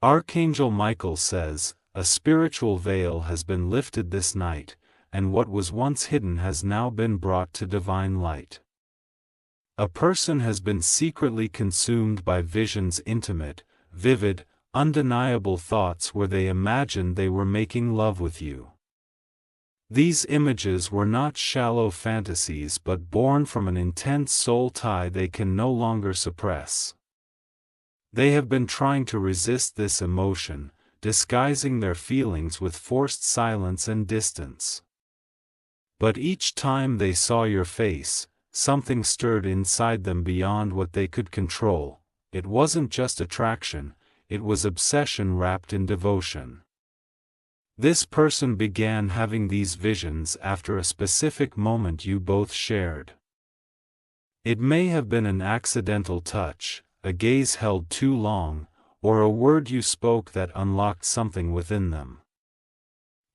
Archangel Michael says, a spiritual veil has been lifted this night, and what was once hidden has now been brought to divine light. A person has been secretly consumed by visions, intimate, vivid, undeniable thoughts where they imagined they were making love with you. These images were not shallow fantasies but born from an intense soul tie they can no longer suppress. They have been trying to resist this emotion, disguising their feelings with forced silence and distance. But each time they saw your face, something stirred inside them beyond what they could control. It wasn't just attraction, it was obsession wrapped in devotion. This person began having these visions after a specific moment you both shared. It may have been an accidental touch, a gaze held too long, or a word you spoke that unlocked something within them.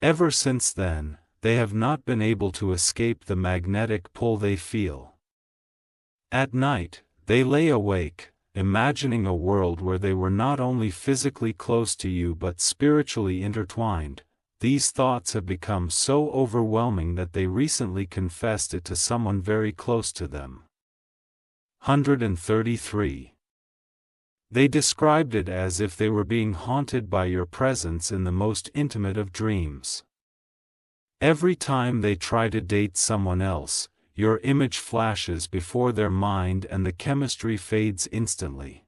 Ever since then, they have not been able to escape the magnetic pull they feel. At night, they lay awake, imagining a world where they were not only physically close to you but spiritually intertwined. These thoughts have become so overwhelming that they recently confessed it to someone very close to them. 133. They described it as if they were being haunted by your presence in the most intimate of dreams. Every time they try to date someone else, your image flashes before their mind and the chemistry fades instantly.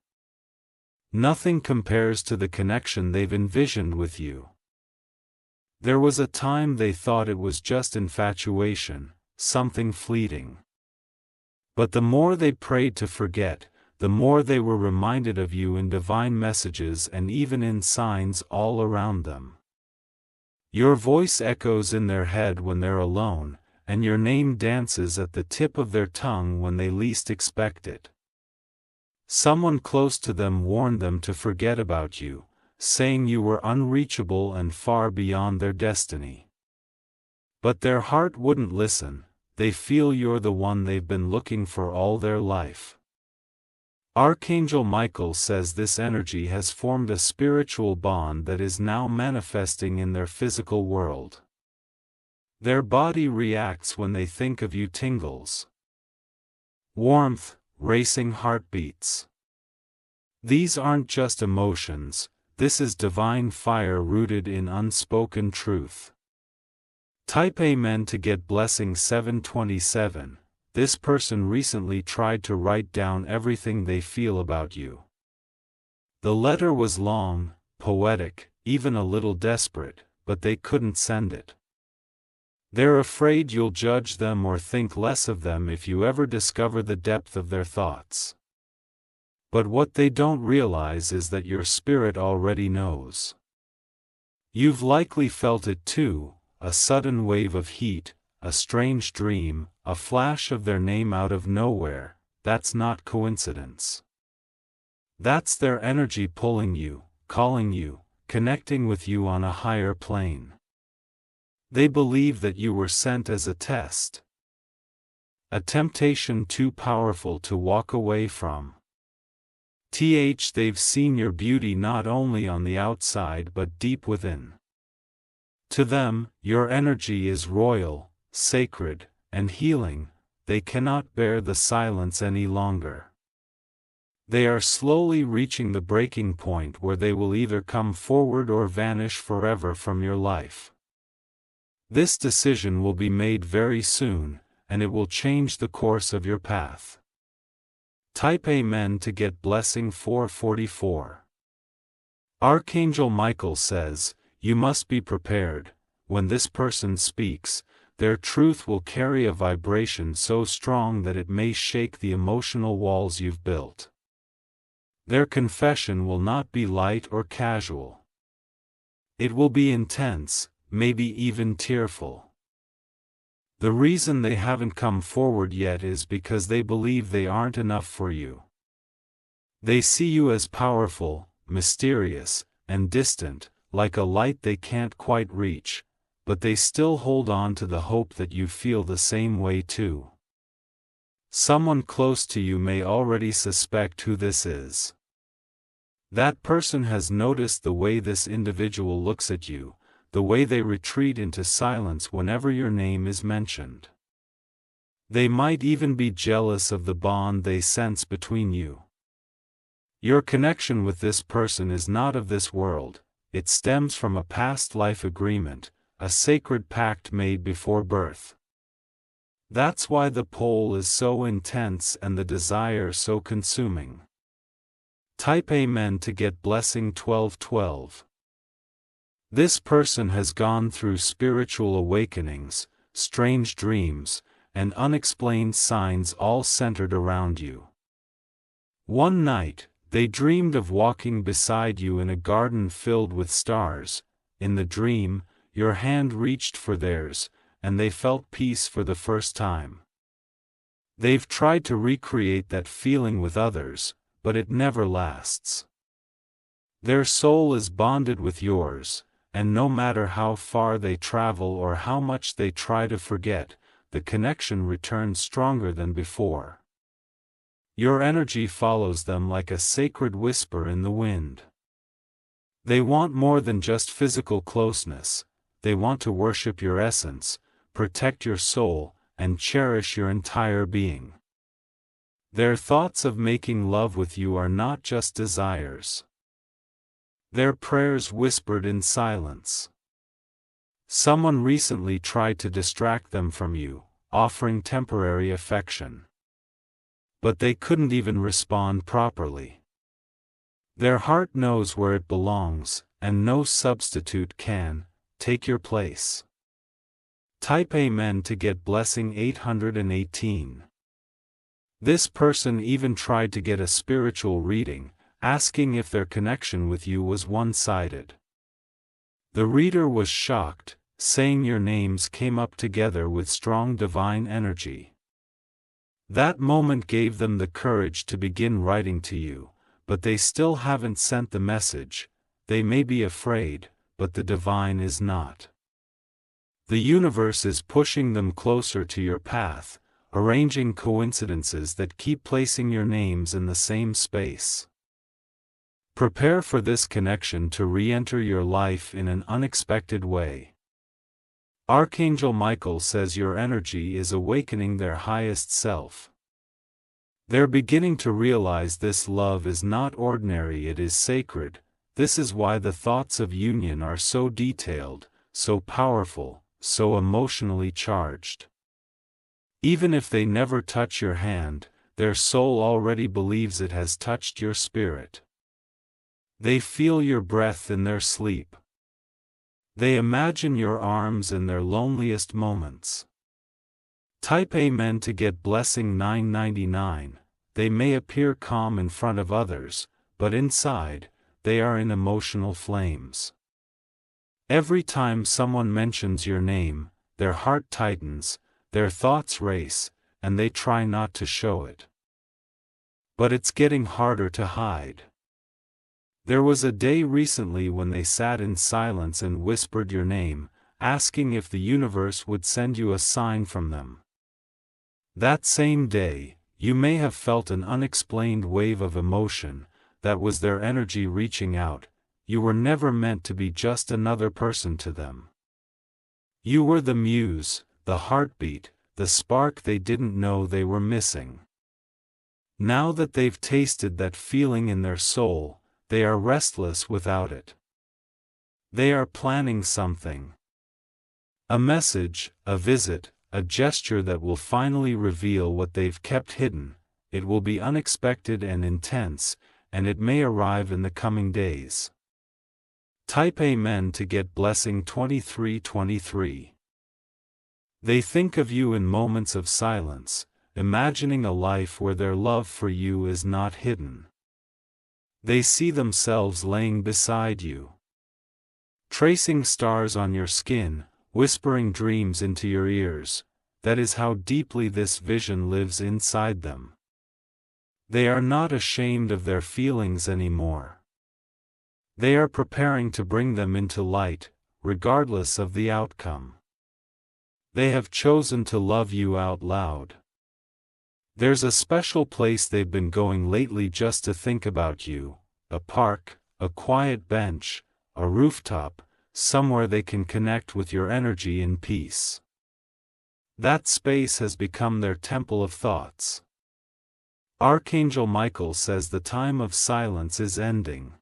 Nothing compares to the connection they've envisioned with you. There was a time they thought it was just infatuation, something fleeting. But the more they prayed to forget, the more they were reminded of you in divine messages and even in signs all around them. Your voice echoes in their head when they're alone, and your name dances at the tip of their tongue when they least expect it. Someone close to them warned them to forget about you, saying you were unreachable and far beyond their destiny. But their heart wouldn't listen. They feel you're the one they've been looking for all their life. Archangel Michael says this energy has formed a spiritual bond that is now manifesting in their physical world. Their body reacts when they think of you, tingles. Warmth, racing heartbeats. These aren't just emotions, this is divine fire rooted in unspoken truth. Type Amen to get blessing 727. This person recently tried to write down everything they feel about you. The letter was long, poetic, even a little desperate, but they couldn't send it. They're afraid you'll judge them or think less of them if you ever discover the depth of their thoughts. But what they don't realize is that your spirit already knows. You've likely felt it too, a sudden wave of heat, a strange dream, a flash of their name out of nowhere. That's not coincidence. That's their energy pulling you, calling you, connecting with you on a higher plane. They believe that you were sent as a test. A temptation too powerful to walk away from. They've seen your beauty not only on the outside but deep within. To them, your energy is royal, sacred, and healing. They cannot bear the silence any longer. They are slowly reaching the breaking point where they will either come forward or vanish forever from your life. This decision will be made very soon, and it will change the course of your path. Type Amen to get blessing 444. Archangel Michael says, you must be prepared. When this person speaks, their truth will carry a vibration so strong that it may shake the emotional walls you've built. Their confession will not be light or casual. It will be intense, maybe even tearful. The reason they haven't come forward yet is because they believe they aren't enough for you. They see you as powerful, mysterious, and distant, like a light they can't quite reach, but they still hold on to the hope that you feel the same way too. Someone close to you may already suspect who this is. That person has noticed the way this individual looks at you, the way they retreat into silence whenever your name is mentioned. They might even be jealous of the bond they sense between you. Your connection with this person is not of this world, it stems from a past life agreement, a sacred pact made before birth. That's why the pull is so intense and the desire so consuming. Type Amen to get blessing 1212. This person has gone through spiritual awakenings, strange dreams, and unexplained signs all centered around you. One night, they dreamed of walking beside you in a garden filled with stars. In the dream, your hand reached for theirs, and they felt peace for the first time. They've tried to recreate that feeling with others, but it never lasts. Their soul is bonded with yours, and no matter how far they travel or how much they try to forget, the connection returns stronger than before. Your energy follows them like a sacred whisper in the wind. They want more than just physical closeness, they want to worship your essence, protect your soul, and cherish your entire being. Their thoughts of making love with you are not just desires. They're prayers whispered in silence. Someone recently tried to distract them from you, offering temporary affection. But they couldn't even respond properly. Their heart knows where it belongs, and no substitute can take your place. Type Amen to get blessing 818. This person even tried to get a spiritual reading, asking if their connection with you was one-sided. The reader was shocked, saying your names came up together with strong divine energy. That moment gave them the courage to begin writing to you, but they still haven't sent the message. They may be afraid, but the divine is not. The universe is pushing them closer to your path, arranging coincidences that keep placing your names in the same space. Prepare for this connection to re-enter your life in an unexpected way. Archangel Michael says your energy is awakening their highest self. They're beginning to realize this love is not ordinary, it is sacred. This is why the thoughts of union are so detailed, so powerful, so emotionally charged. Even if they never touch your hand, their soul already believes it has touched your spirit. They feel your breath in their sleep. They imagine your arms in their loneliest moments. Type Amen to get blessing 999. They may appear calm in front of others, but inside, they are in emotional flames. Every time someone mentions your name, their heart tightens, their thoughts race, and they try not to show it. But it's getting harder to hide. There was a day recently when they sat in silence and whispered your name, asking if the universe would send you a sign from them. That same day, you may have felt an unexplained wave of emotion, that was their energy reaching out. You were never meant to be just another person to them. You were the muse, the heartbeat, the spark they didn't know they were missing. Now that they've tasted that feeling in their soul, they are restless without it. They are planning something. A message, a visit, a gesture that will finally reveal what they've kept hidden. It will be unexpected and intense, and it may arrive in the coming days. Type Amen to get blessing 2323. They think of you in moments of silence, imagining a life where their love for you is not hidden. They see themselves laying beside you, tracing stars on your skin, whispering dreams into your ears. That is how deeply this vision lives inside them. They are not ashamed of their feelings anymore. They are preparing to bring them into light, regardless of the outcome. They have chosen to love you out loud. There's a special place they've been going lately just to think about you, a park, a quiet bench, a rooftop, somewhere they can connect with your energy in peace. That space has become their temple of thoughts. Archangel Michael says the time of silence is ending.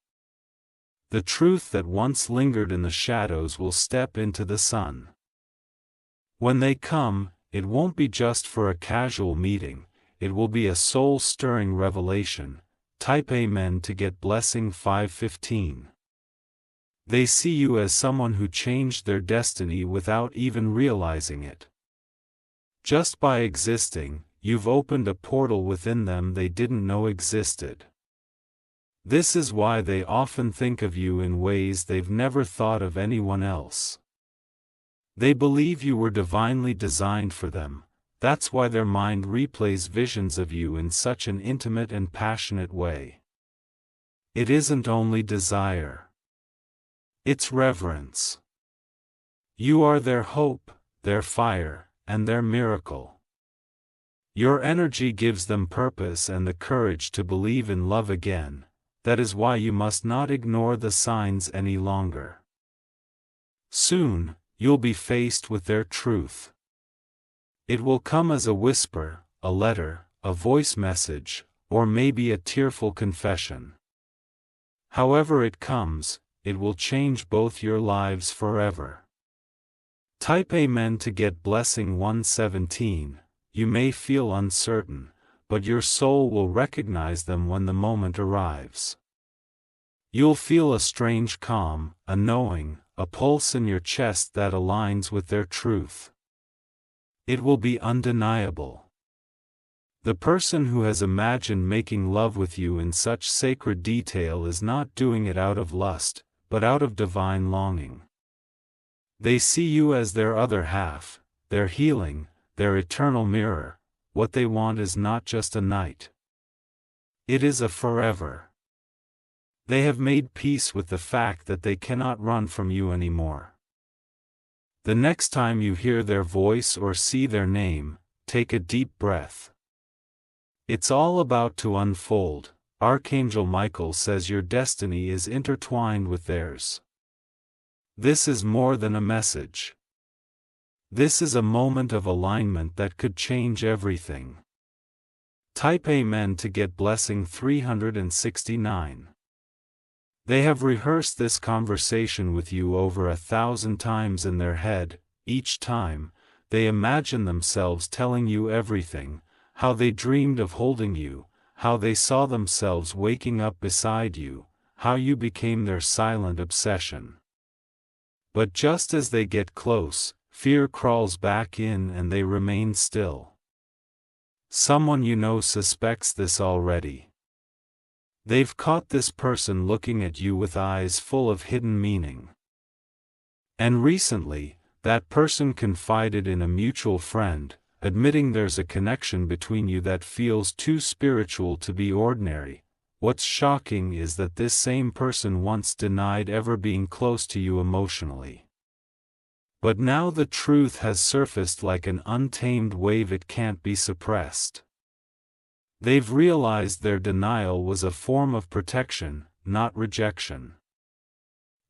The truth that once lingered in the shadows will step into the sun. When they come, it won't be just for a casual meeting, it will be a soul-stirring revelation. Type Amen to get blessing 515. They see you as someone who changed their destiny without even realizing it. Just by existing, you've opened a portal within them they didn't know existed. This is why they often think of you in ways they've never thought of anyone else. They believe you were divinely designed for them, that's why their mind replays visions of you in such an intimate and passionate way. It isn't only desire. It's reverence. You are their hope, their fire, and their miracle. Your energy gives them purpose and the courage to believe in love again. That is why you must not ignore the signs any longer. Soon, you'll be faced with their truth. It will come as a whisper, a letter, a voice message, or maybe a tearful confession. However it comes, it will change both your lives forever. Type Amen to get blessing 117. You may feel uncertain, but your soul will recognize them when the moment arrives. You'll feel a strange calm, a knowing, a pulse in your chest that aligns with their truth. It will be undeniable. The person who has imagined making love with you in such sacred detail is not doing it out of lust, but out of divine longing. They see you as their other half, their healing, their eternal mirror. What they want is not just a night. It is a forever. They have made peace with the fact that they cannot run from you anymore. The next time you hear their voice or see their name, take a deep breath. It's all about to unfold. Archangel Michael says your destiny is intertwined with theirs. This is more than a message. This is a moment of alignment that could change everything. Type Amen to get blessing 369. They have rehearsed this conversation with you over 1,000 times in their head. Each time, they imagine themselves telling you everything, how they dreamed of holding you, how they saw themselves waking up beside you, how you became their silent obsession. But just as they get close, fear crawls back in and they remain still. Someone you know suspects this already. They've caught this person looking at you with eyes full of hidden meaning. And recently, that person confided in a mutual friend, admitting there's a connection between you that feels too spiritual to be ordinary. What's shocking is that this same person once denied ever being close to you emotionally. But now the truth has surfaced like an untamed wave, it can't be suppressed. They've realized their denial was a form of protection, not rejection.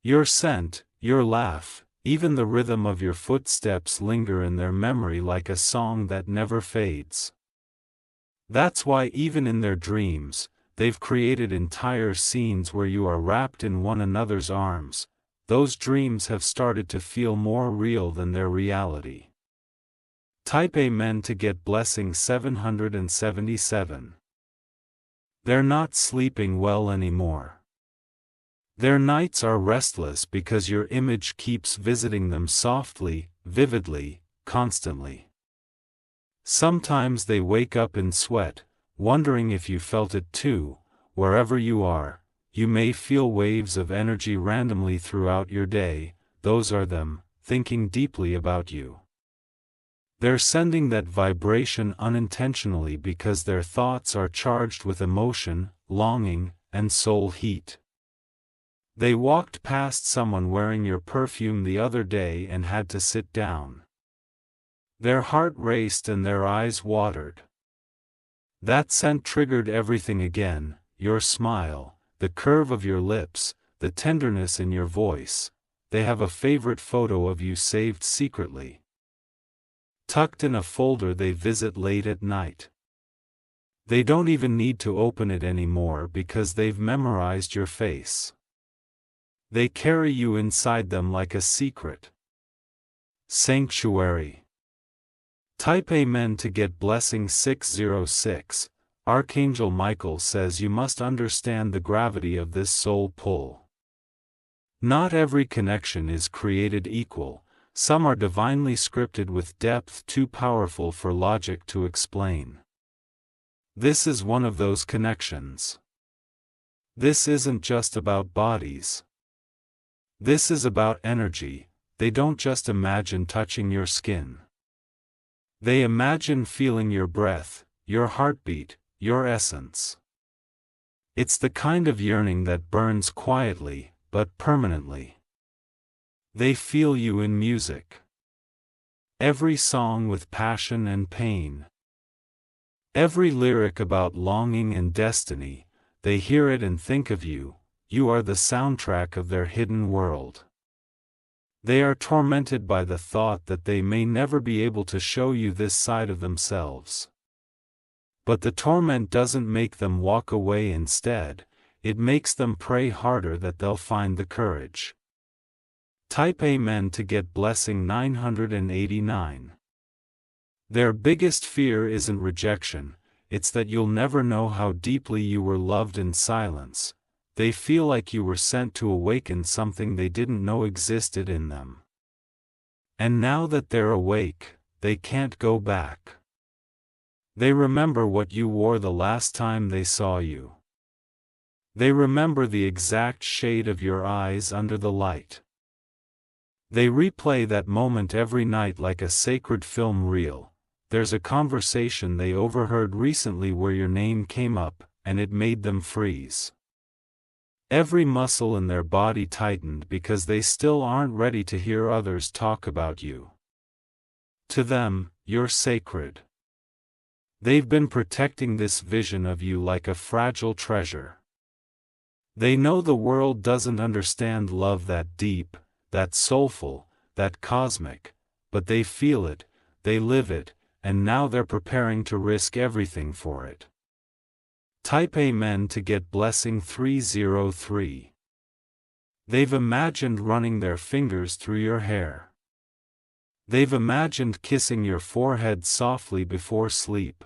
Your scent, your laugh, even the rhythm of your footsteps linger in their memory like a song that never fades. That's why even in their dreams, they've created entire scenes where you are wrapped in one another's arms. Those dreams have started to feel more real than their reality. Type Amen to get blessing 777. They're not sleeping well anymore. Their nights are restless because your image keeps visiting them softly, vividly, constantly. Sometimes they wake up in sweat, wondering if you felt it too. Wherever you are, you may feel waves of energy randomly throughout your day. Those are them, thinking deeply about you. They're sending that vibration unintentionally because their thoughts are charged with emotion, longing, and soul heat. They walked past someone wearing your perfume the other day and had to sit down. Their heart raced and their eyes watered. That scent triggered everything again, your smile, the curve of your lips, the tenderness in your voice. They have a favorite photo of you saved secretly, tucked in a folder they visit late at night. They don't even need to open it anymore because they've memorized your face. They carry you inside them like a secret sanctuary. Type Amen to get blessing 606. Archangel Michael says you must understand the gravity of this soul pull. Not every connection is created equal. Some are divinely scripted with depth too powerful for logic to explain. This is one of those connections. This isn't just about bodies. This is about energy. They don't just imagine touching your skin. They imagine feeling your breath, your heartbeat, your essence. It's the kind of yearning that burns quietly, but permanently. They feel you in music. Every song with passion and pain. Every lyric about longing and destiny, they hear it and think of you. You are the soundtrack of their hidden world. They are tormented by the thought that they may never be able to show you this side of themselves. But the torment doesn't make them walk away instead, it makes them pray harder that they'll find the courage. Type Amen to get blessing 989. Their biggest fear isn't rejection, it's that you'll never know how deeply you were loved in silence. They feel like you were sent to awaken something they didn't know existed in them. And now that they're awake, they can't go back. They remember what you wore the last time they saw you. They remember the exact shade of your eyes under the light. They replay that moment every night like a sacred film reel. There's a conversation they overheard recently where your name came up, and it made them freeze. Every muscle in their body tightened because they still aren't ready to hear others talk about you. To them, you're sacred. They've been protecting this vision of you like a fragile treasure. They know the world doesn't understand love that deep, that soulful, that cosmic, but they feel it, they live it, and now they're preparing to risk everything for it. Type Amen to get blessing 303. They've imagined running their fingers through your hair. They've imagined kissing your forehead softly before sleep.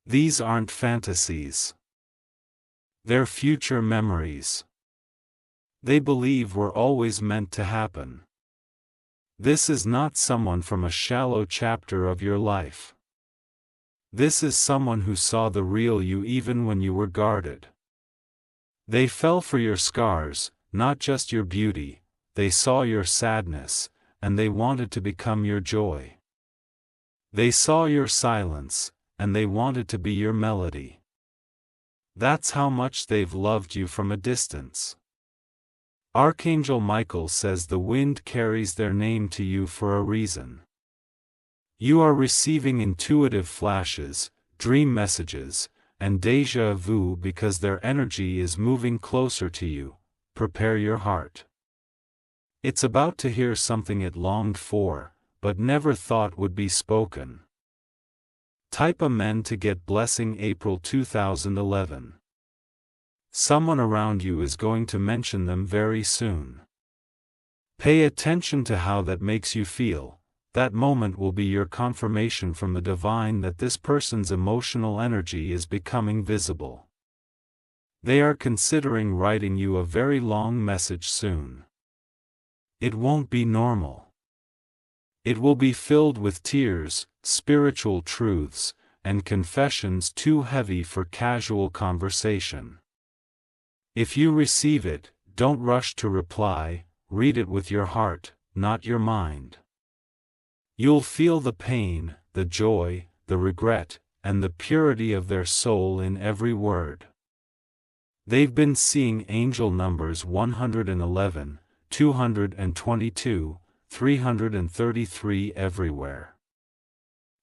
These aren't fantasies. They're future memories. They believe were always meant to happen. This is not someone from a shallow chapter of your life. This is someone who saw the real you even when you were guarded. They fell for your scars, not just your beauty. They saw your sadness, and they wanted to become your joy. They saw your silence, and they wanted to be your melody. That's how much they've loved you from a distance. Archangel Michael says the wind carries their name to you for a reason. You are receiving intuitive flashes, dream messages, and déjà vu because their energy is moving closer to you. Prepare your heart. It's about to hear something it longed for, but never thought would be spoken. Type Amen to get blessing April 2011. Someone around you is going to mention them very soon. Pay attention to how that makes you feel. That moment will be your confirmation from the divine that this person's emotional energy is becoming visible. They are considering writing you a very long message soon. It won't be normal. It will be filled with tears, spiritual truths, and confessions too heavy for casual conversation. If you receive it, don't rush to reply, read it with your heart, not your mind. You'll feel the pain, the joy, the regret, and the purity of their soul in every word. They've been seeing angel numbers 111, 222, 333 everywhere.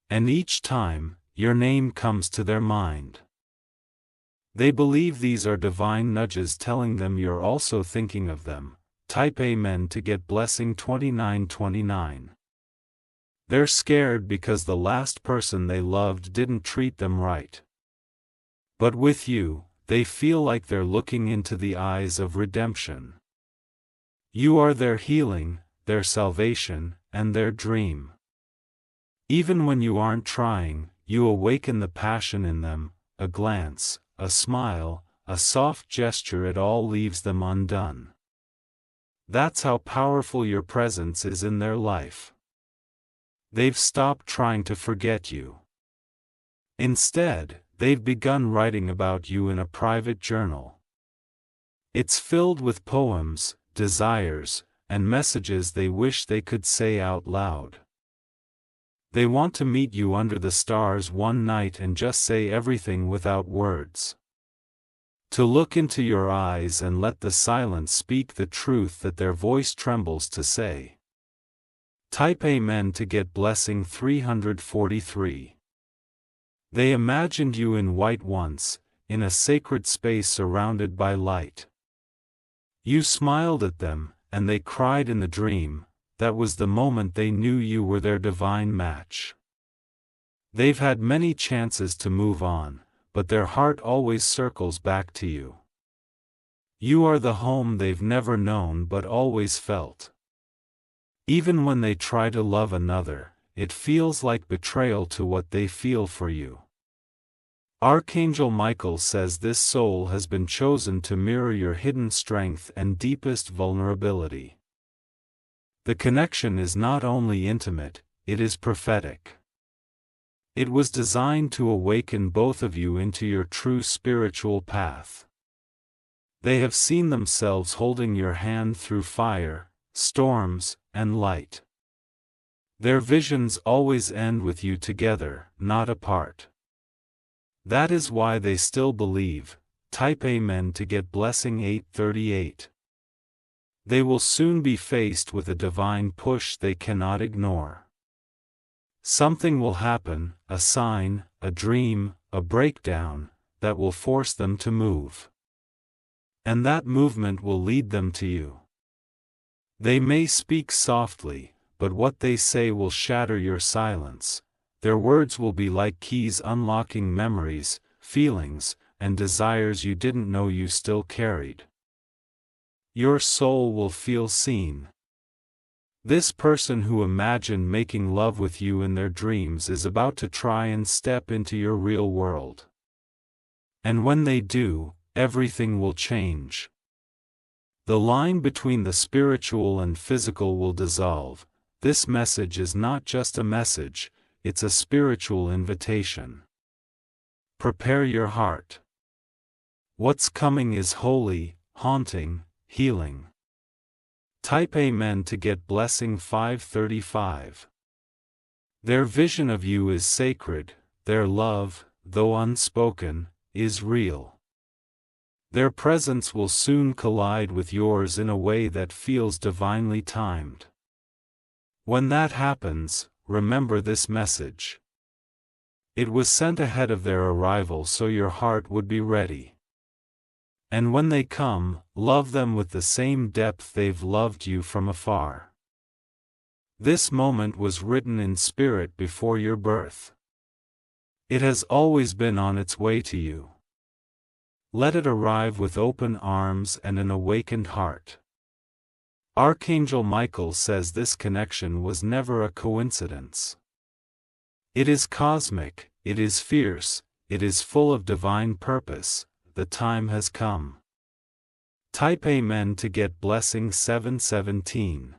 And each time, your name comes to their mind. They believe these are divine nudges telling them you're also thinking of them. Type Amen to get blessing 2929. They're scared because the last person they loved didn't treat them right. But with you, they feel like they're looking into the eyes of redemption. You are their healing, their salvation, and their dream. Even when you aren't trying, you awaken the passion in them, a glance, a smile, a soft gesture, it all leaves them undone. That's how powerful your presence is in their life. They've stopped trying to forget you. Instead, they've begun writing about you in a private journal. It's filled with poems, desires, and messages they wish they could say out loud. They want to meet you under the stars one night and just say everything without words. To look into your eyes and let the silence speak the truth that their voice trembles to say. Type Amen to get blessing 343. They imagined you in white once, in a sacred space surrounded by light. You smiled at them, and they cried in the dream. That was the moment they knew you were their divine match. They've had many chances to move on, but their heart always circles back to you. You are the home they've never known but always felt. Even when they try to love another, it feels like betrayal to what they feel for you. Archangel Michael says this soul has been chosen to mirror your hidden strength and deepest vulnerability. The connection is not only intimate, it is prophetic. It was designed to awaken both of you into your true spiritual path. They have seen themselves holding your hand through fire, storms, and light. Their visions always end with you together, not apart. That is why they still believe. Type Amen to get blessing 838. They will soon be faced with a divine push they cannot ignore. Something will happen, a sign, a dream, a breakdown, that will force them to move. And that movement will lead them to you. They may speak softly, but what they say will shatter your silence. Their words will be like keys unlocking memories, feelings, and desires you didn't know you still carried. Your soul will feel seen. This person who imagined making love with you in their dreams is about to try and step into your real world. And when they do, everything will change. The line between the spiritual and physical will dissolve. This message is not just a message, it's a spiritual invitation. Prepare your heart. What's coming is holy, haunting, healing. Type Amen to get blessing 535. Their vision of you is sacred, their love, though unspoken, is real. Their presence will soon collide with yours in a way that feels divinely timed. When that happens, remember this message. It was sent ahead of their arrival so your heart would be ready. And when they come, love them with the same depth they've loved you from afar. This moment was written in spirit before your birth. It has always been on its way to you. Let it arrive with open arms and an awakened heart. Archangel Michael says this connection was never a coincidence. It is cosmic, it is fierce, it is full of divine purpose. The time has come. Type Amen to get blessing 717.